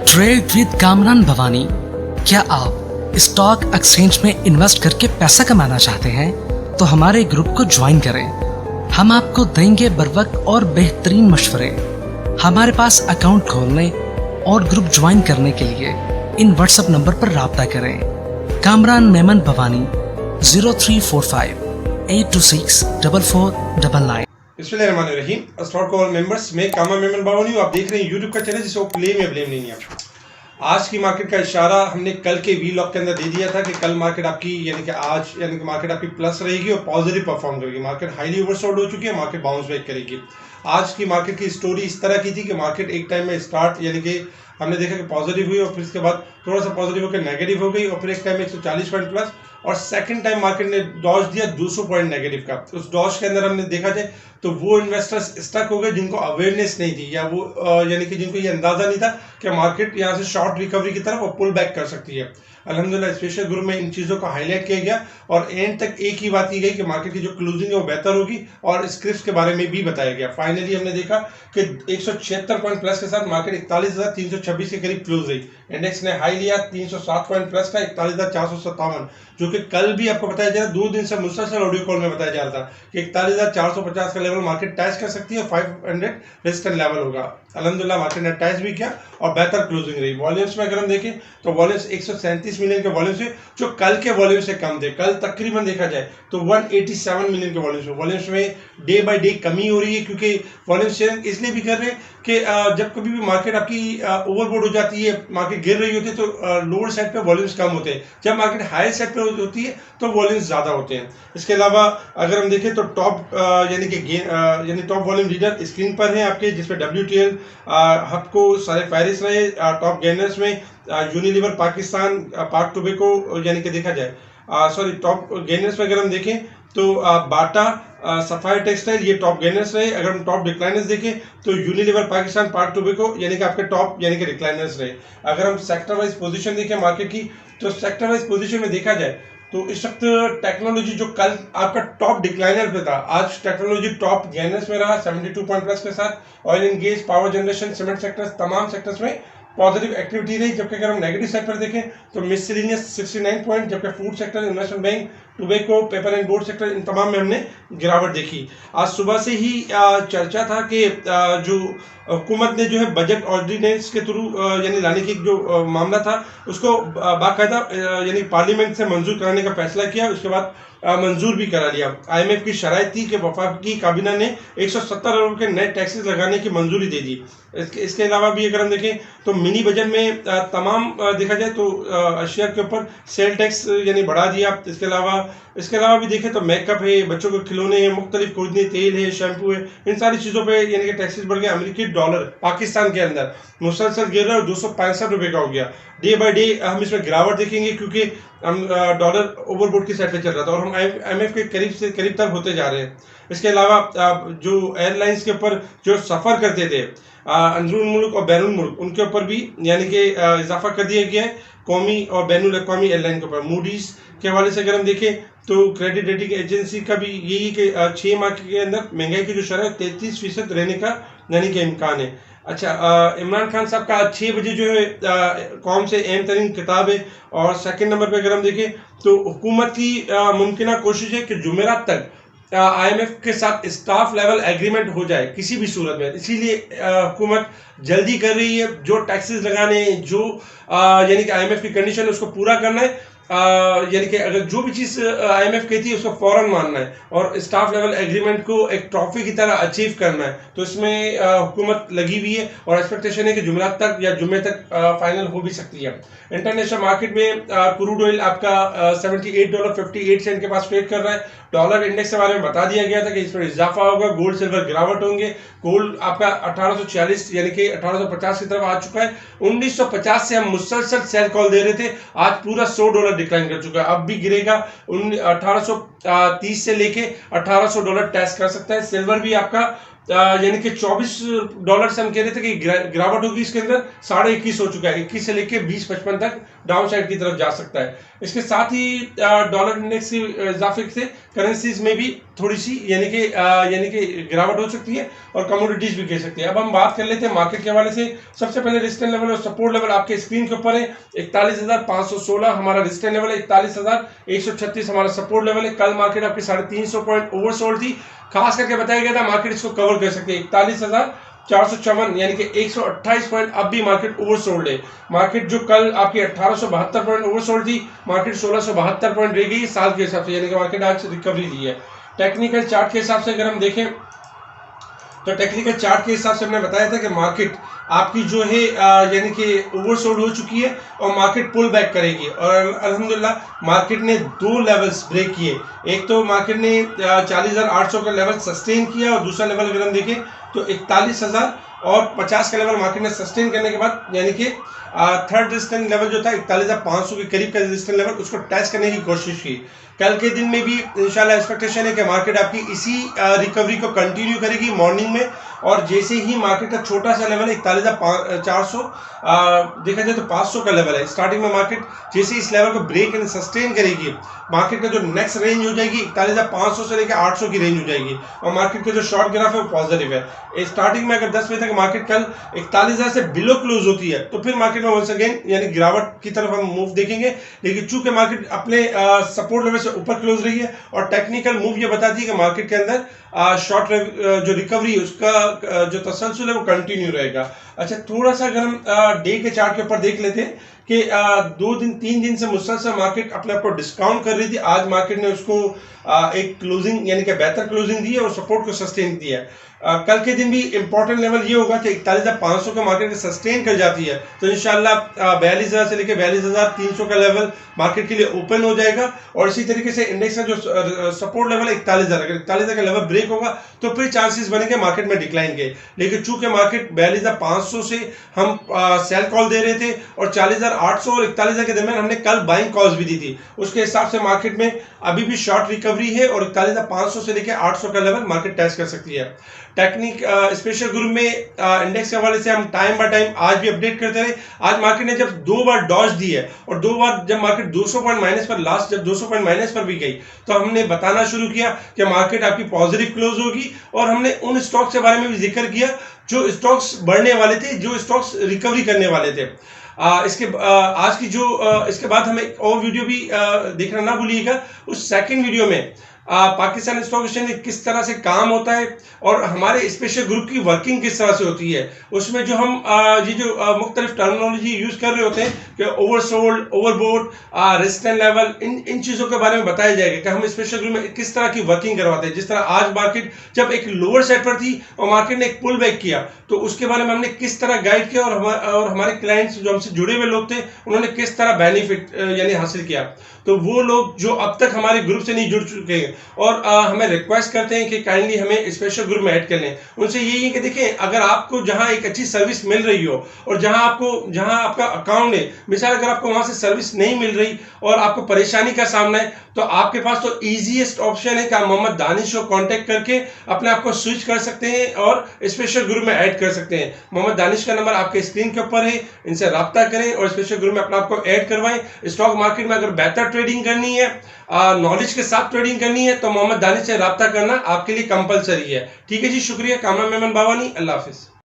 Trade with Kamran Bhavani. क्या आप stock exchange में इन्वेस्ट करके पैसा कमाना चाहते हैं तो हमारे ग्रुप को ज्वाइन करें। हम आपको देंगे बर वक्त और बेहतरीन मशवरे। हमारे पास अकाउंट खोलने और ग्रुप ज्वाइन करने के लिए इन व्हाट्सएप नंबर पर राब्ता करें। कामरान मेमन भवानी 0345 826 4499। बिस्मिल्लाहिर्रहमानिर्रहीम। स्टॉक कॉल मेंबर्स, मैं कामरान मेमन भवानी हूँ। आप देख रहे हैं यूट्यूब का चैनल जिसको क्लेम या ब्लेम नहीं है। आज की मार्केट का इशारा हमने कल के वी लॉक के अंदर दे दिया था कि कल मार्केट आपकी यानी कि आज यानी कि मार्केट आपकी प्लस रहेगी और पॉजिटिव परफॉर्म करेगी। मार्केट हाईली ओवरसोल्ड हो चुकी है, मार्केट बाउंस बैक करेगी। आज की मार्केट की स्टोरी इस तरह की थी कि मार्केट एक टाइम में स्टार्ट यानी कि हमने देखा कि पॉजिटिव हुई और फिर इसके बाद थोड़ा सा पॉजिटिव होकर नेगेटिव हो गई और फिर एक टाइम में 140 पॉइंट प्लस और सेकंड टाइम मार्केट ने डॉज दिया 200 पॉइंट नेगेटिव का। उस डॉज के अंदर हमने देखा जाए तो वो इन्वेस्टर्स स्टक हो गए जिनको अवेयरनेस नहीं थी या वो यानी कि जिनको ये अंदाजा नहीं था कि मार्केट यहाँ से शॉर्ट रिकवरी की तरफ वो पुल बैक कर सकती है। अल्हम्दुलिल्लाह स्पेशल ग्रुप में इन चीज़ों को हाईलाइट किया गया और एंड तक एक ही बात की गई कि मार्केट की जो क्लोजिंग है वो बेहतर होगी और स्क्रिप्ट के बारे में भी बताया गया। फाइनली हमने देखा कि 176 पॉइंट प्लस के साथ मार्केट 41,326 के करीब क्लोज रही। इंडेक्स ने हाई लिया 307 पॉइंट प्लस का 41,457, जो कि कल भी आपको बताया जा रहा है, 2 दिन से मुसलसल ऑडियो कॉल में बताया जा रहा था कि 41,450 का लेवल मार्केट टच कर सकती है, 500 रेजिस्टेंट लेवल होगा। अल्हम्दुलिल्लाह मार्केट ने टच भी किया और बेहतर क्लोजिंग रही। वॉल्यूम्स में अगर हम देखें तो वॉल्यूम्स 137 मिलियन के वॉल्यूम से जो कल के वॉल्यूम से कम थे। कल तकरीबन देखा जाए तो 187 मिलियन के वॉल्यूम्स में डे बाय डे कमी हो रही है, क्योंकि वॉल्यूम शेयरिंग इसलिए भी कर रहे हैं कि जब कभी भी मार्केट आपकी ओवरबोट हो जाती है, मार्केट गिर रही होती है तो लोअर साइड पे वॉल्यूम्स कम होते हैं, जब मार्केट हायर साइड पे होती है तो वॉल्यूम्स ज़्यादा होते हैं। इसके अलावा अगर हम देखें तो टॉप यानी टॉप वॉल्यूम लीडर स्क्रीन पर हैं आपके, जिसमें WTL, हपको, सारे फैरिस रहे। टॉप गेनर्स में यूनिलीवर पाकिस्तान, पाक टोबैको यानी कि देखा जाए टॉप गेनर्स में अगर हम देखें तो बाटा, सफायर टेक्सटाइल ये टॉप गेनर्स रहे। अगर हम टॉप डिक्लाइनर्स देखें तो यूनिलीवर पाकिस्तान, पाक टोबैको यानी कि आपके टॉप यानी कि डिक्लाइनर्स रहे। अगर हम सेक्टर वाइज पोजीशन देखें मार्केट की तो सेक्टर वाइज पोजीशन में देखा जाए तो इस वक्त टेक्नोलॉजी जो कल आपका टॉप डिक्लाइनर पे था, आज टेक्नोलॉजी टॉप गेनर्स में रहा 72 पॉइंट प्लस के साथ। Oil and gas, power generation, cement sectors, तमाम सेक्टर्स में पॉजिटिव एक्टिविटी रही। जबकि अगर हम नेगेटिव सेक्टर देखें तो मिससेलेनियस 69 पॉइंट, जबकि food sector, investment bank, tobacco, paper and board sector, इन तमाम में हमने गिरावट देखी। आज सुबह से ही चर्चा था कि जो हुकूमत ने जो है बजट ऑर्डिनेंस के थ्रू यानी लाने की जो मामला था उसको बाकायदा यानी पार्लियामेंट से मंजूर कराने का फैसला किया। उसके बाद मंजूर भी करा लिया। IMF की शराइत थी कि वफाकी काबीना ने 170 अरब के नए टैक्सेस लगाने की मंजूरी दे दी। इसके अलावा भी अगर हम देखें तो मिनी बजट में तमाम देखा जाए तो अशिया के ऊपर सेल टैक्स यानी बढ़ा दिया। इसके अलावा भी देखें तो मेकअप है, बच्चों के खिलौने हैं, मुख्तलिफ खुर्दनी तेल है, शैम्पू है, इन सारी चीज़ों पे यानी कि टैक्सेस बढ़ गया। अमेरिकी डॉलर पाकिस्तान के अंदर मुसलसल गिर रहा है और 265 रुपये का हो गया। डे बाय डे हम इसमें गिरावट देखेंगे क्योंकि हम डॉलर ओवरबोट की साइड पे चल रहा था और हम IMF के करीब से करीब तक होते जा रहे हैं। इसके अलावा जो एयरलाइंस के ऊपर जो सफ़र करते थे अंदरून मुल्क और बैरून मुल्क, उनके ऊपर भी यानी कि इजाफा कर दिया गया है कौमी और बैनुल अक़वामी एयरलाइन के ऊपर। मूडीज़ के हवाले से अगर हम देखें तो क्रेडिट रेटिंग एजेंसी का भी यही कि 6 माह के अंदर महंगाई की जो शरह है 33% रहने का यानी कि इम्कान है। अच्छा, इमरान खान साहब का 6 बजे जो है कौम से अहम तरीन किताब है। और सेकंड नंबर पे अगर हम देखें तो हुकूमत की मुमकिन कोशिश है कि जुमेरात तक IMF के साथ स्टाफ लेवल एग्रीमेंट हो जाए किसी भी सूरत में। इसीलिए हुकूमत जल्दी कर रही है, जो टैक्सेस लगाने, जो यानी कि IMF की कंडीशन है उसको पूरा करना है। यानी कि अगर जो भी चीज़ IMF कहती है उसको फ़ौरन मानना है और स्टाफ लेवल एग्रीमेंट को एक ट्रॉफी की तरह अचीव करना है। तो इसमें हुकूमत लगी हुई है और एक्सपेक्टेशन है कि जुमेरात तक या जुम्मे तक फाइनल हो भी सकती है। इंटरनेशनल मार्केट में क्रूड ऑयल आपका $78.58 के पास ट्रेड कर रहा है। डॉलर इंडेक्स के बारे में बता दिया गया था कि इसमें इजाफा होगा, गोल्ड सिल्वर गिरावट होंगे। गोल्ड आपका 1840 यानी कि 1850 की तरफ आ चुका है। 1950 से हम मुसलसल सेल कॉल दे रहे थे, आज पूरा $100 डिक्लाइन कर चुका है, अब भी गिरेगा। 1830 से लेके $1800 टेस्ट कर सकता है। सिल्वर भी आपका यानी कि $24 से हम कह रहे थे कि गिरावट होगी, इसके अंदर 21.5 हो चुका है। 21 से लेके 20.55 तक डाउन साइड की तरफ जा सकता है। इसके साथ ही डॉलर इंडेक्स के इजाफे से करेंसीज में भी थोड़ी सी यानी कि गिरावट हो सकती है और कमोडिटीज भी गिर सकती है। अब हम बात कर लेते हैं मार्केट के हवाले से। सबसे पहले रेजिस्टेंस लेवल और सपोर्ट लेवल आपके स्क्रीन के ऊपर है। 41,516 हमारा रेजिस्टेंस लेवल है, 41,136 हमारा सपोर्ट लेवल है। कल मार्केट आपकी 350 पॉइंट ओवरसोल्ड थी, खास करके बताया गया था मार्केट इसको कवर कर सकते हैं। 41,454 यानी कि 128 पॉइंट अब भी मार्केट ओवरसोल्ड है। मार्केट जो कल आपकी 1872 पॉइंट ओवरसोल्ड थी, मार्केट 1672 पॉइंट रह गई साल के हिसाब से, यानी कि मार्केट आज रिकवरी दी है। टेक्निकल चार्ट के हिसाब से अगर हम देखें तो टेक्निकल चार्ट के हिसाब से हमने बताया था कि मार्केट आपकी जो है यानी कि ओवरसोल्ड हो चुकी है और मार्केट पुल बैक करेगी। और अल्हम्दुलिल्लाह मार्केट ने 2 लेवल्स ब्रेक किए। एक तो मार्केट ने 40,800 का लेवल सस्टेन किया और दूसरा लेवल अगर हम देखें तो 41,050 का लेवल मार्केट ने सस्टेन करने के बाद यानी कि थर्ड रेजिस्टेंस लेवल जो था 41,500 के करीब का रेजिस्टेंस लेवल, उसको टेस्ट करने की कोशिश की। कल के दिन में भी इंशाल्लाह एक्सपेक्टेशन है कि मार्केट आपकी इसी रिकवरी को कंटिन्यू करेगी मॉर्निंग में। और जैसे ही मार्केट का छोटा सा लेवल है 41,400 देखा जाए तो 500 का लेवल है स्टार्टिंग में, मार्केट जैसे इस लेवल को ब्रेक एंड सस्टेन करेगी, मार्केट का जो नेक्स्ट रेंज हो जाएगी 41,500 से लेकर 800 की रेंज हो जाएगी। और मार्केट का जो शॉर्ट ग्राफ है वो पॉजिटिव है। स्टार्टिंग में अगर 10 बजे तक मार्केट कल 41,000 से बिलो क्लोज होती है तो फिर मार्केट में वंस अगेन यानी गिरावट की तरफ हम मूव देखेंगे। लेकिन चूंकि मार्केट अपने सपोर्ट लेवल से ऊपर क्लोज रही है और टेक्निकल मूव ये बताती है कि मार्केट के अंदर शॉर्ट जो रिकवरी है उसका जो तसलसल है वो कंटिन्यू रहेगा। अच्छा, थोड़ा सा अगर हम डे के चार्ट के ऊपर देख लेते हैं कि 2-3 दिन से मुसलसल मार्केट अपने आप को डिस्काउंट कर रही थी। आज मार्केट ने उसको एक क्लोजिंग यानी कि बेहतर क्लोजिंग दी है और सपोर्ट को सस्टेन दिया है। कल के दिन भी इंपॉर्टेंट लेवल ये होगा कि 41,500 का मार्केट सस्टेन कर जाती है तो इंशाल्लाह 42,000 से लेकर 42,300 का लेवल मार्केट के लिए ओपन हो जाएगा। और इसी तरीके से इंडेक्स का जो सपोर्ट लेवल है 41,000, अगर 41,000 का लेवल ब्रेक होगा तो फिर चांसेस बनेंगे मार्केट में डिक्लाइन के। लेकिन चूंकि मार्केट 42,500 से हम सेल कॉल दे रहे थे और 40,800 और 41,000 के दरमियान हमने कल बाइंग कॉल्स भी दी थी, उसके हिसाब से मार्केट में अभी भी शॉर्ट रिकवरी है और 41,500 से लेकर 800 का लेवल मार्केट टेस्ट कर सकती है। टेक्निक स्पेशल ग्रुप में इंडेक्स के हवाले से हम टाइम बाय टाइम आज भी अपडेट करते रहे। आज मार्केट ने जब 2 बार डॉज दी है और 2 बार जब मार्केट 200 पॉइंट माइनस पर लास्ट जब 200 पॉइंट माइनस पर भी गई तो हमने बताना शुरू किया कि मार्केट आपकी पॉजिटिव क्लोज होगी। और हमने उन स्टॉक्स के बारे में भी जिक्र किया जो स्टॉक्स बढ़ने वाले थे, जो स्टॉक्स रिकवरी करने वाले थे। आज की जो इसके बाद हमें एक और वीडियो भी देखना ना भूलिएगा। उस सेकंड वीडियो में पाकिस्तान स्टॉक एक्सचेंज में किस तरह से काम होता है और हमारे स्पेशल ग्रुप की वर्किंग किस तरह से होती है, उसमें जो हम ये जो मुख्तलिफ टर्मिनोलॉजी यूज कर रहे होते हैं कि ओवरसोल्ड, ओवरबोट, रेजिस्टेंस लेवल, इन चीज़ों के बारे में बताया जाएगा कि हम स्पेशल ग्रुप में किस तरह की वर्किंग करवाते हैं। जिस तरह आज मार्केट जब एक लोअर साइड पर थी और मार्केट ने एक पुल बैक किया तो उसके बारे में हमने किस तरह गाइड किया और हमारे क्लाइंट्स जो हमसे जुड़े हुए लोग थे उन्होंने किस तरह बेनिफिट यानी हासिल किया। तो वो लोग जो अब तक हमारे ग्रुप से नहीं जुड़ चुके हैं और हमें रिक्वेस्ट करते हैं कि काइंडली हमें स्पेशल ग्रुप में ऐड कर लें, उनसे यही है कि देखें अगर आपको जहां एक अच्छी सर्विस मिल रही हो और जहां आपका अकाउंट है, मिसाल अगर आपको वहां से सर्विस नहीं मिल रही और आपको परेशानी का सामना है तो आपके पास तो ईजीएस्ट ऑप्शन है कि आप मोहम्मद दानिश को कांटेक्ट करके अपने आप को स्विच कर सकते हैं और स्पेशल ग्रुप में ऐड कर सकते हैं। मोहम्मद दानिश का नंबर आपके स्क्रीन के ऊपर है, इनसे रब्ता करें और स्पेशल ग्रुप में अपने आप को ऐड करवाएं। स्टॉक मार्केट में अगर बेहतर ट्रेडिंग करनी है, नॉलेज के साथ ट्रेडिंग करनी है तो मोहम्मद दानिश से रब्ता करना आपके लिए कंपलसरी है। ठीक है जी, शुक्रिया। कामरान मेमन बावानी, अल्लाह हाफिज।